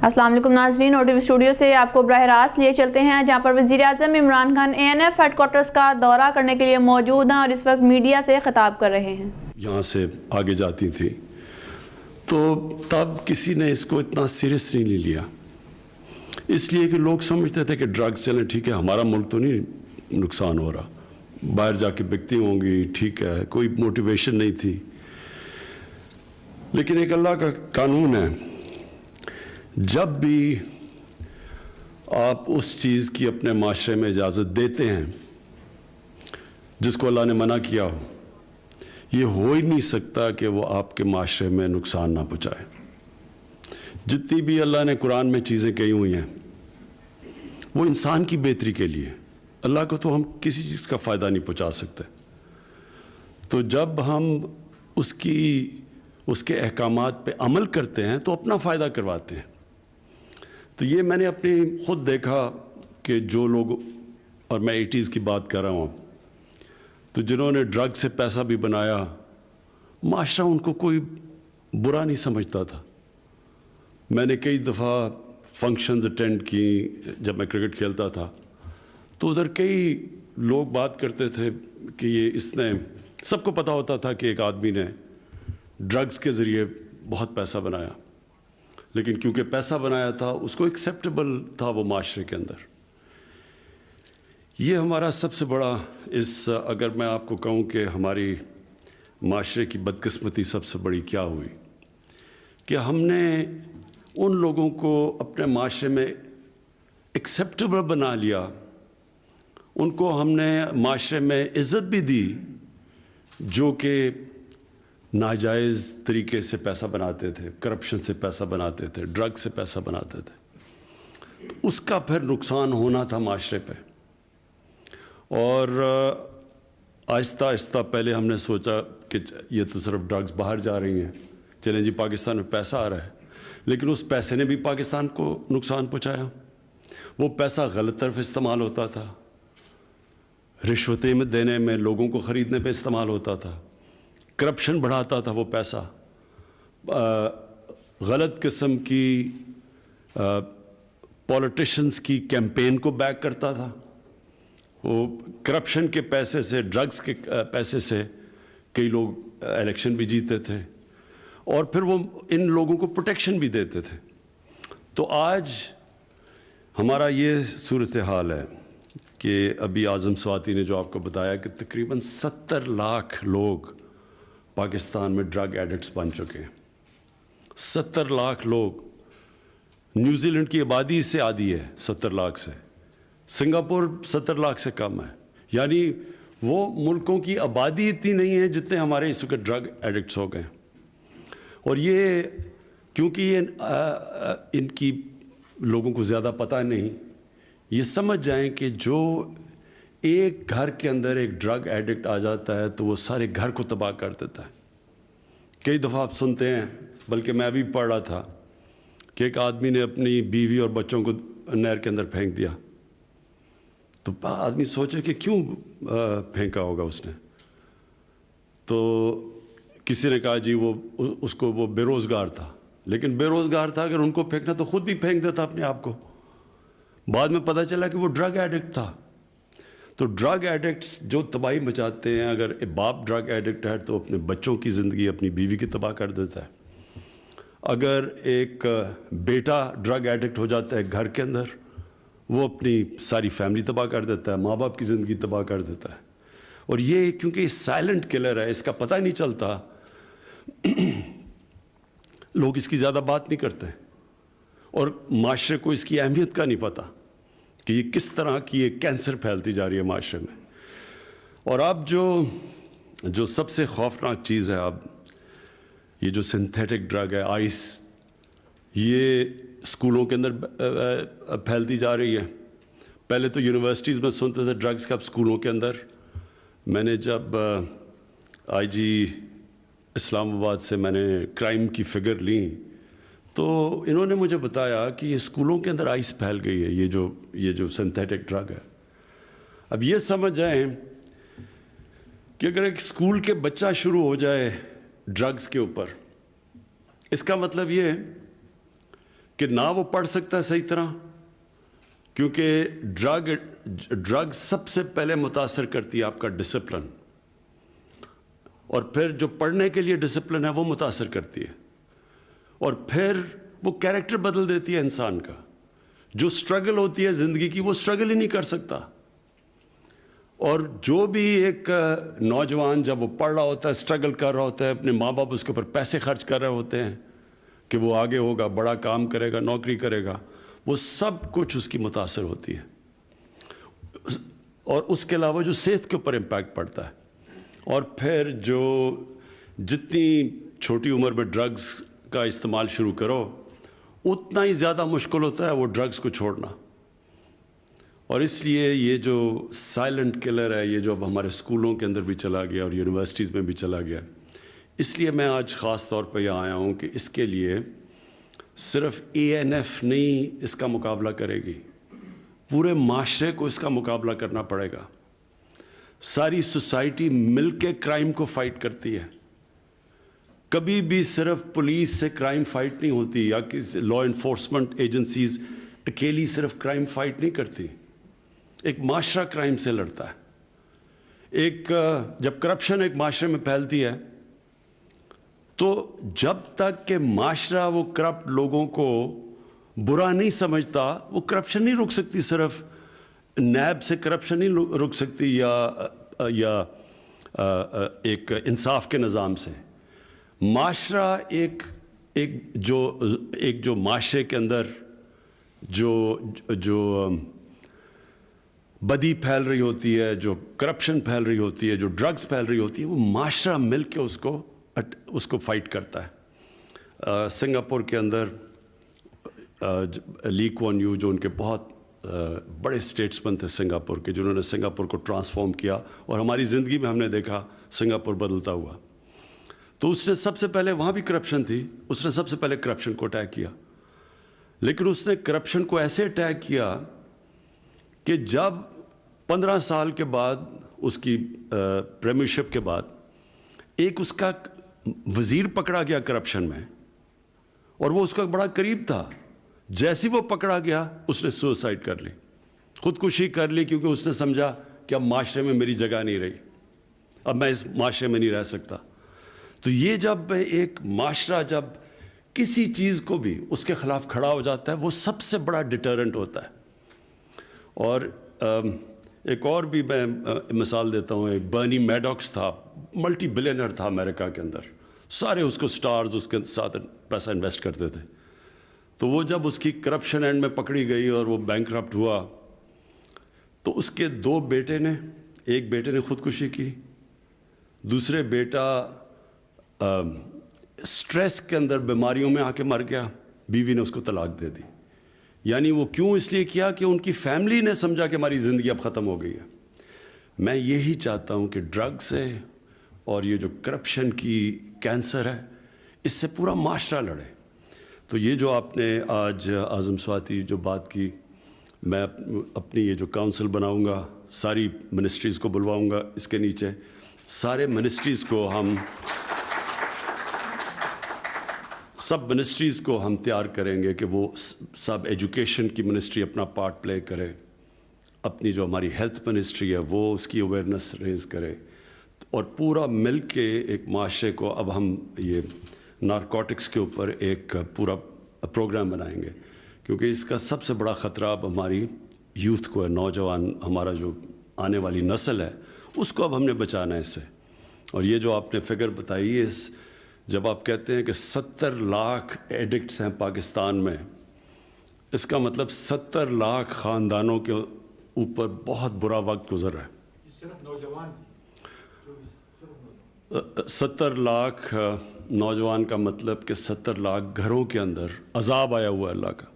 السلام علیکم ناظرین، او ٹی وی اسٹوڈیو سے آپ کو براہ راست لیے چلتے ہیں جہاں پر وزیراعظم عمران خان اے این ایف ہیڈ کوارٹرز کا دورہ کرنے کے لیے موجود ہیں اور اس وقت میڈیا سے خطاب کر رہے ہیں۔ یہاں سے آگے جاتی تھی تو تب کسی نے اس کو اتنا سیریس نہیں لیا، اس لیے کہ لوگ سمجھتے تھے کہ ڈرگز چلیں ٹھیک ہے، ہمارا ملک تو نہیں نقصان ہو رہا، باہر جا کے بکتی ہوں گی ٹھیک ہے، کوئی موٹیویشن نہیں تھی۔ لیکن ایک اللہ کا قانون ہے، جب بھی آپ اس چیز کی اپنے معاشرے میں اجازت دیتے ہیں جس کو اللہ نے منع کیا ہو، یہ ہو ہی نہیں سکتا کہ وہ آپ کے معاشرے میں نقصان نہ پہنچائے۔ جتنی بھی اللہ نے قرآن میں چیزیں کہی ہوئی ہیں وہ انسان کی بہتری کے لیے، اللہ کو تو ہم کسی چیز کا فائدہ نہیں پہنچا سکتے، تو جب ہم اس کے احکامات پہ عمل کرتے ہیں تو اپنا فائدہ کرواتے ہیں۔ تو یہ میں نے اپنی خود دیکھا کہ جو لوگ، اور میں 80s کی بات کر رہا ہوں، تو جنہوں نے ڈرگ سے پیسہ بھی بنایا، معاشرہ ان کو کوئی برا نہیں سمجھتا تھا۔ میں نے کئی دفعہ فنکشنز اٹینڈ کی جب میں کرکٹ کھیلتا تھا، تو ادھر کئی لوگ بات کرتے تھے کہ اس نے، سب کو پتہ ہوتا تھا کہ ایک آدمی نے ڈرگز کے ذریعے بہت پیسہ بنایا، لیکن کیونکہ پیسہ بنایا تھا اس کو ایکسیپٹیبل تھا وہ معاشرے کے اندر۔ یہ ہمارا سب سے بڑا، اگر میں آپ کو کہوں کہ ہماری معاشرے کی بدقسمتی سب سے بڑی کیا ہوئی، کہ ہم نے ان لوگوں کو اپنے معاشرے میں ایکسیپٹیبل بنا لیا، ان کو ہم نے معاشرے میں عزت بھی دی جو کہ ناجائز طریقے سے پیسہ بناتے تھے، کرپشن سے پیسہ بناتے تھے، ڈرگ سے پیسہ بناتے تھے، اس کا پھر نقصان ہونا تھا معاشرے پہ۔ اور آہستہ آہستہ پہلے ہم نے سوچا کہ یہ تو صرف ڈرگز باہر جا رہی ہیں، چلیں جی پاکستان میں پیسہ آ رہا ہے، لیکن اس پیسے نے بھی پاکستان کو نقصان پہنچایا۔ وہ پیسہ غلط طرف استعمال ہوتا تھا، رشوتیں میں دینے میں، لوگوں کو خریدنے پہ استعمال ہوتا تھا، کرپشن بڑھاتا تھا وہ پیسہ، غلط قسم کی پولیٹیشنز کی کیمپین کو بیک کرتا تھا۔ وہ کرپشن کے پیسے سے، ڈرگز کے پیسے سے کئی لوگ الیکشن بھی جیتے تھے، اور پھر وہ ان لوگوں کو پروٹیکشن بھی دیتے تھے۔ تو آج ہمارا یہ صورتحال ہے کہ ابھی اعظم سواتی نے جو آپ کو بتایا کہ تقریباً 70 لاکھ لوگ پاکستان میں ڈرگ ایڈکٹس بن چکے ہیں۔ 70 لاکھ لوگ، نیوزی لینڈ کی آبادی سے آدھی ہے 70 لاکھ سے، سنگاپور 70 لاکھ سے کم ہے، یعنی وہ ملکوں کی آبادی اتنی نہیں ہے جتنے ہمارے اس وقت ڈرگ ایڈکٹس ہو گئے ہیں۔ اور یہ کیونکہ یہ ان کی لوگوں کو زیادہ پتہ نہیں، یہ سمجھ جائیں کہ جو ایک گھر کے اندر ایک ڈرگ ایڈکٹ آ جاتا ہے تو وہ سارے گھر کو تباہ کر دیتا ہے۔ کئی دفعہ آپ سنتے ہیں، بلکہ میں ابھی پڑھ رہا تھا کہ ایک آدمی نے اپنی بیوی اور بچوں کو نہر کے اندر پھینک دیا، تو آدمی سوچے کہ کیوں پھینکا ہوگا اس نے، تو کسی نے کہا جی وہ اس کو وہ بے روزگار تھا، لیکن بے روزگار تھا اگر ان کو پھینکنا تو خود بھی پھینک دیتا اپنے آپ کو۔ بعد میں پتہ چلا کہ وہ ڈرگ ایڈکٹ تھا۔ تو ڈرگ ایڈکٹس جو تباہی مچاتے ہیں، اگر باپ ڈرگ ایڈکٹ ہے تو اپنے بچوں کی زندگی، اپنی بیوی کی تباہ کر دیتا ہے۔ اگر ایک بیٹا ڈرگ ایڈکٹ ہو جاتا ہے گھر کے اندر، وہ اپنی ساری فیملی تباہ کر دیتا ہے، ماں باپ کی زندگی تباہ کر دیتا ہے۔ اور یہ کیونکہ یہ سائلنٹ کلر ہے، اس کا پتہ نہیں چلتا، لوگ اس کی زیادہ بات نہیں کرتے، اور معاشرے کو اس کی اہمیت کا نہیں پتہ کہ یہ کس طرح کی ایک کینسر پھیلتی جا رہی ہے معاشرے میں۔ اور اب جو سب سے خوفناک چیز ہے، اب یہ جو سنتھیٹک ڈرگ ہے، آئس، یہ اسکولوں کے اندر پھیلتی جا رہی ہے۔ پہلے تو یونیورسٹیز میں سنتے تھے ڈرگز کا، اب اسکولوں کے اندر۔ میں نے جب آئی جی اسلام آباد سے میں نے کرائم کی فگر لیں تو انہوں نے مجھے بتایا کہ یہ اسکولوں کے اندر آئس پھیل گئی ہے، یہ جو سنتھیٹک ڈرگ ہے۔ اب یہ سمجھ جائیں کہ اگر ایک اسکول کے بچہ شروع ہو جائے ڈرگز کے اوپر، اس کا مطلب یہ ہے کہ نہ وہ پڑھ سکتا ہے صحیح طرح، کیونکہ ڈرگ سب سے پہلے متاثر کرتی ہے آپ کا ڈسپلن، اور پھر جو پڑھنے کے لیے ڈسپلن ہے وہ متاثر کرتی ہے، اور پھر وہ کیریکٹر بدل دیتی ہے انسان کا. جو سٹرگل ہوتی ہے زندگی کی وہ سٹرگل ہی نہیں کر سکتا. اور جو بھی ایک نوجوان جب وہ پڑھ رہا ہوتا ہے، سٹرگل کر رہا ہوتا ہے، اپنے ماں باپ اس کے اوپر پیسے خرچ کر رہے ہوتے ہیں کہ وہ آگے ہوگا، بڑا کام کرے گا، نوکری کرے گا، وہ سب کچھ اس کی متاثر ہوتی ہے. اور اس کے علاوہ جو صحت کے اوپر امپیکٹ پڑتا ہے. اور پھر جو جتنی چھوٹی عمر میں ڈرگز کا استعمال شروع کرو اتنا ہی زیادہ مشکل ہوتا ہے وہ ڈرگز کو چھوڑنا. اور اس لیے یہ جو سائلنٹ کلر ہے، یہ جو اب ہمارے اسکولوں کے اندر بھی چلا گیا اور یونیورسٹیز میں بھی چلا گیا، اس لیے میں آج خاص طور پہ یہاں آیا ہوں کہ اس کے لیے صرف ANF نہیں اس کا مقابلہ کرے گی، پورے معاشرے کو اس کا مقابلہ کرنا پڑے گا. ساری سوسائٹی مل کے کرائم کو فائٹ کرتی ہے. کبھی بھی صرف پولیس سے کرائم فائٹ نہیں ہوتی، یا کسی لا انفورسمنٹ ایجنسیز اکیلی صرف کرائم فائٹ نہیں کرتی. ایک معاشرہ کرائم سے لڑتا ہے. جب کرپشن ایک معاشرے میں پھیلتی ہے تو جب تک کہ معاشرہ وہ کرپٹ لوگوں کو برا نہیں سمجھتا وہ کرپشن نہیں رک سکتی. صرف نیب سے کرپشن نہیں رک سکتی یا ایک انصاف کے نظام سے. معاشرہ ایک جو معاشرے کے اندر جو بدی پھیل رہی ہوتی ہے، جو کرپشن پھیل رہی ہوتی ہے، جو ڈرگز پھیل رہی ہوتی ہے، وہ معاشرہ مل کے اس کو فائٹ کرتا ہے. سنگاپور کے اندر لی کوان یو، جو ان کے بہت بڑے اسٹیٹسمین تھے سنگاپور کے، جنہوں نے سنگاپور کو ٹرانسفارم کیا، اور ہماری زندگی میں ہم نے دیکھا سنگاپور بدلتا ہوا. تو اس نے سب سے پہلے، وہاں بھی کرپشن تھی، اس نے سب سے پہلے کرپشن کو اٹیک کیا. لیکن اس نے کرپشن کو ایسے اٹیک کیا کہ جب 15 سال کے بعد اس کی پریمیئرشپ کے بعد ایک اس کا وزیر پکڑا گیا کرپشن میں، اور وہ اس کا بڑا قریب تھا، جیسے وہ پکڑا گیا اس نے سوسائڈ کر لی، خودکشی کر لی، کیونکہ اس نے سمجھا کہ اب معاشرے میں میری جگہ نہیں رہی، اب میں اس معاشرے میں نہیں رہ سکتا. تو یہ جب ایک معاشرہ جب کسی چیز کو بھی اس کے خلاف کھڑا ہو جاتا ہے وہ سب سے بڑا ڈیٹرنٹ ہوتا ہے. اور ایک اور بھی میں مثال دیتا ہوں. ایک برنی میڈوکس تھا، ملٹی بلینئر تھا امریکہ کے اندر، سارے اس کو سٹارز اس کے ساتھ پیسہ انویسٹ کرتے تھے. تو وہ جب اس کی کرپشن اینڈ میں پکڑی گئی اور وہ بینکرپٹ ہوا تو اس کے 2 بیٹے نے، ایک بیٹے نے خودکشی کی، دوسرے بیٹا سٹریس کے اندر بیماریوں میں آ کے مر گیا، بیوی نے اس کو طلاق دے دی. یعنی وہ کیوں؟ اس لیے کیا کہ ان کی فیملی نے سمجھا کہ ہماری زندگی اب ختم ہو گئی ہے. میں یہی چاہتا ہوں کہ ڈرگ سے اور یہ جو کرپشن کی کینسر ہے اس سے پورا معاشرہ لڑے. تو یہ جو آپ نے آج اعظم سواتی جو بات کی، میں اپنی یہ جو کاؤنسل بناؤں گا، ساری منسٹریز کو بلواؤں گا، اس کے نیچے سارے منسٹریز کو سب منسٹریز کو ہم تیار کریں گے کہ وہ سب ایجوکیشن کی منسٹری اپنا پارٹ پلے کرے، اپنی جو ہماری ہیلتھ منسٹری ہے وہ اس کی اویئرنیس ریز کرے، اور پورا مل کے ایک معاشرے کو اب ہم یہ نارکوٹکس کے اوپر ایک پورا پروگرام بنائیں گے. کیونکہ اس کا سب سے بڑا خطرہ اب ہماری یوتھ کو ہے، نوجوان، ہمارا جو آنے والی نسل ہے اس کو اب ہم نے بچانا ہے اس سے. اور یہ جو آپ نے فگر بتائی ہے، جب آپ کہتے ہیں کہ 70 لاکھ ایڈکٹس ہیں پاکستان میں، اس کا مطلب 70 لاکھ خاندانوں کے اوپر بہت برا وقت گزر رہا ہے. 70 لاکھ نوجوان کا مطلب کہ 70 لاکھ گھروں کے اندر عذاب آیا ہوا ہے اللہ کا.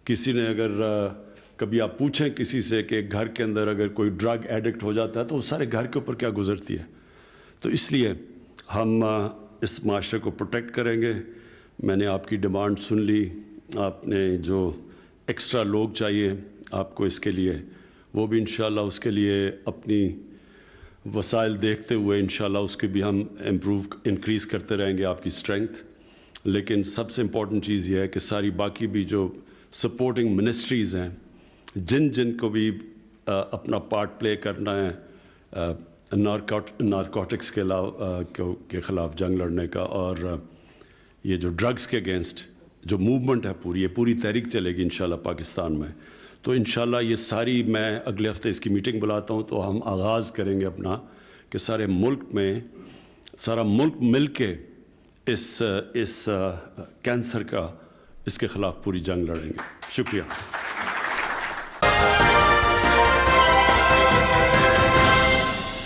کسی نے اگر کبھی آپ پوچھیں کسی سے کہ گھر کے اندر اگر کوئی ڈرگ ایڈکٹ ہو جاتا ہے تو وہ سارے گھر کے اوپر کیا گزرتی ہے. تو اس لیے ہم اس معاشرے کو پروٹیکٹ کریں گے. میں نے آپ کی ڈیمانڈ سن لی، آپ نے جو ایکسٹرا لوگ چاہیے آپ کو اس کے لیے، وہ بھی انشاءاللہ اس کے لیے اپنی وسائل دیکھتے ہوئے انشاءاللہ اس کے بھی ہم انکریز کرتے رہیں گے آپ کی اسٹرینگتھ. لیکن سب سے امپورٹنٹ چیز یہ ہے کہ ساری باقی بھی جو سپورٹنگ منسٹریز ہیں جن کو بھی اپنا پارٹ پلے کرنا ہے نارکوٹکس کے خلاف جنگ لڑنے کا، اور یہ جو ڈرگس کے اگینسٹ جو موومنٹ ہے یہ پوری تحریک چلے گی انشاءاللہ پاکستان میں. تو انشاءاللہ یہ ساری، میں اگلے ہفتے اس کی میٹنگ بلاتا ہوں تو ہم آغاز کریں گے اپنا کہ سارا ملک مل کے اس کینسر کا، اس کے خلاف پوری جنگ لڑیں گے. شکریہ.